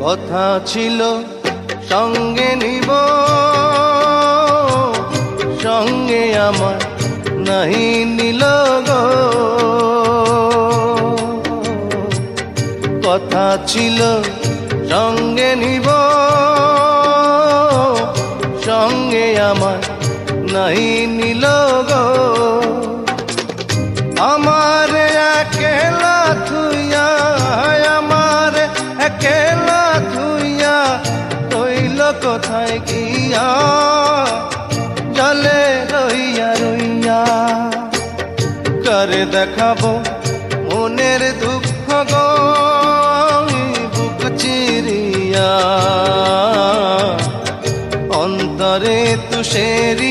কথা ছিল সঙ্গে নিব, সঙ্গে আমার নাহি নিল গো। কথা ছিল সঙ্গে নিব, সঙ্গে আমার নাহি নিল গো। আমার একেলা থুইয়া, আমার একেলা থুইয়া রইল কোথায় গিয়া, জলে রইয়া রইয়া। করে দেখাবো মনের দুঃখ গো বুক চিরিয়া, অন্তরে তুষেরি